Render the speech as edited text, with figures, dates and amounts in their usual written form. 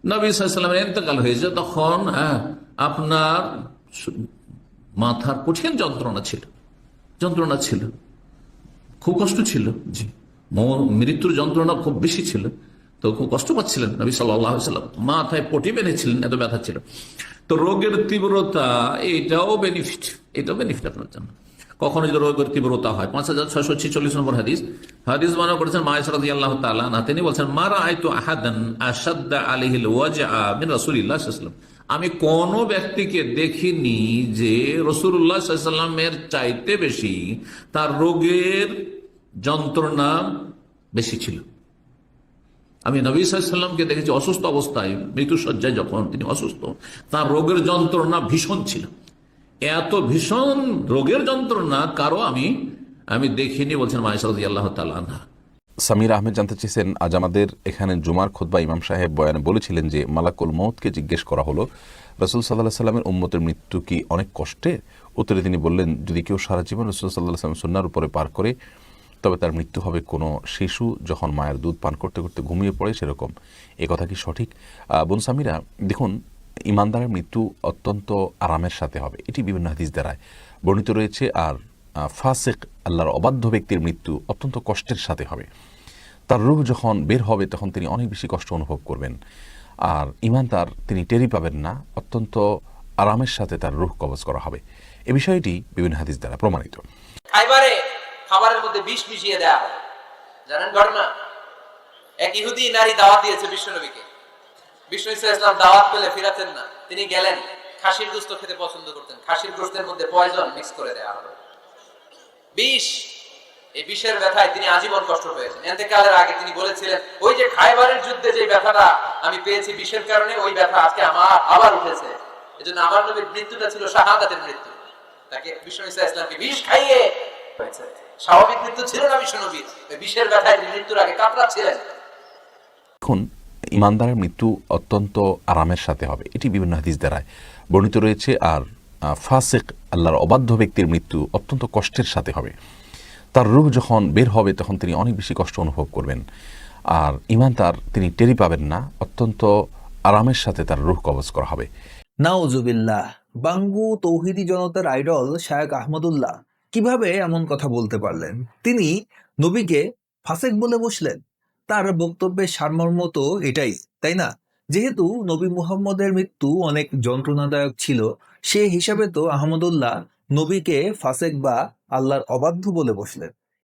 নবী সাল্লাল্লাহু আলাইহি ওয়াসাল্লামের ইন্তেকাল হয়েছে, তখন আপনার মাথার কঠিন যন্ত্রণা ছিল, খুব কষ্ট ছিল। জি, মৃত্যুর যন্ত্রণা খুব বেশি ছিল, তো খুব কষ্ট পাচ্ছিলেন নবী সাল্লাল্লাহু আলাইহি ওয়াসাল্লাম। মাথায় পটি বেঁধেছিলেন, এত ব্যথা ছিল। তো রোগের তীব্রতা, এটাও বেনিফিট আপনার জন্য। কখনো যদি রোগের তীব্রতা হয়, 5646 নম্বর হাদিস বর্ণনা করেছেন মায়েশা রাদিয়াল্লাহু তাআলা আনহা, তিনি বলছেন, মা রাআইতু আহাদান আশাদ্দা আলাইহিল ওয়াজআ মিন রাসূলিল্লাহ সাল্লাল্লাহু আলাইহি ওয়াসাল্লাম। আমি কোন ব্যক্তিকে দেখিনি যে রাসূলুল্লাহ সাল্লাল্লাহু আলাইহি ওয়াসাল্লামের চাইতে বেশি তার রোগের যন্ত্রণা বেশি ছিল। আমি নবী সাল্লাল্লাহু আলাইহি ওয়াসাল্লামকে দেখেছি অসুস্থ অবস্থায়, মৃত্যুসজ্জায় যখন তিনি অসুস্থ, তার রোগের যন্ত্রণা ভীষণ ছিল। এত ভীষণ রোগের যন্ত্রণা কারো আমি দেখিনি, বলছেন মায়েশা রাদিয়াল্লাহু তাআলা আনহা। সামির আহমেদ জানতে চেয়েছেন, আজ আমাদের এখানে জুমার খুতবা ইমাম সাহেব বয়ানে বলেছিলেন যে মালাকুল মউতকে জিজ্ঞেস করা হলো, রাসূল সাল্লাল্লাহু আলাইহি সাল্লামের উম্মতের মৃত্যু কি অনেক কষ্টের? উত্তরে তিনি বললেন, যদি কেউ সারা জীবন রাসূল সাল্লাল্লাহু আলাইহি সাল্লাম সুন্নাহর উপরে পার করে, তবে তার মৃত্যু হবে কোনো শিশু যখন মায়ের দুধ পান করতে করতে ঘুমিয়ে পড়ে সেরকম। এ কথা কি সঠিক? বোন সামিরা, দেখুন, ইমানদারের মৃত্যু অত্যন্ত আরামের সাথে হবে, এটি বিভিন্ন হাদিস দ্বারায় বর্ণিত রয়েছে। আর ফাসিক, আল্লাহর অবাধ্য ব্যক্তির মৃত্যু অত্যন্ত কষ্টের সাথে হবে। তার রূহ যখন বের হবে তখন তিনি অনেক বেশি কষ্ট অনুভব করবেন। আর ইমানদার, তিনি টেরি পাবেন না, অত্যন্ত আরামের সাথে তার রূহ কবজ করা হবে। এ বিষয়টি বিভিন্ন হাদিস দ্বারা প্রমাণিত। খাইবারে খাবারের মধ্যে বিষ মিশিয়ে দেয়া হয়, জানেন ঘটনা? এক ইহুদি নারী দাওয়াত দিয়েছে বিশ্বনবীকে। বিষ্ণু ইসলাম দাওয়াত পেলে ফিরাতেন না, তিনি গেলেন। খাসির গোশত খেতে পছন্দ করতেন, খাসির গোশতের মধ্যে পয়জন মিক্স করে দেয়া হলো, বিষ। এই বিষের ব্যথায় তিনি আজীবন কষ্ট পেয়েছেন। ইন্তেকালের আগে তিনি বলেছিলেন, ওই যে খাইবারের যুদ্ধে যে ব্যথাটা আমি পেয়েছি বিষের কারণে, ওই ব্যথা আজকে আমার আবার উঠেছে। এজন্য আমার নবীর মৃত্যুটা ছিল শাহাদাতের মৃত্যু। তাকে বিষ্ণু ইসলামকে বিষ খাইয়ে হয়েছে। স্বাভাবিক মৃত্যু ছিল না বিষ্ণু নবীর, ওই বিষের ব্যথায় তিনি মৃত্যুর আগে কাতরাচ্ছিলেন। এখন ইমানদারের মৃত্যু অত্যন্ত আরামের সাথে হবে, এটি বিভিন্ন হাদিস দ্বারায় বর্ণিত রয়েছে। আর ফাসিক, আল্লাহর অবাধ্য ব্যক্তির মৃত্যু অত্যন্ত কষ্টের সাথে হবে। তার রূহ যখন বের হবে তখন তিনি অনেক বেশি কষ্ট অনুভব করবেন। আর ইমানদার, তিনি টেরি পাবেন না, অত্যন্ত আরামের সাথে তার রূহ কবজ করা হবে। নাউজুবিল্লাহ। বাঙ্গু তৌহিদি জনতার আইডল শায়েখ আহমদুল্লাহ কিভাবে এমন কথা বলতে পারলেন? তিনি নবীকে ফাসেক বলে বসলেন। তার বক্তব্যের সারমর্ম তো এটাই, তাই না? যেহেতু নবী মুহাম্মদের মৃত্যু অনেক যন্ত্রণাদায়ক ছিল, সে হিসাবে তো আহমদুল্লাহ নবীকে ফাসেক বা আল্লাহর অবাধ্য বলে বসলেন।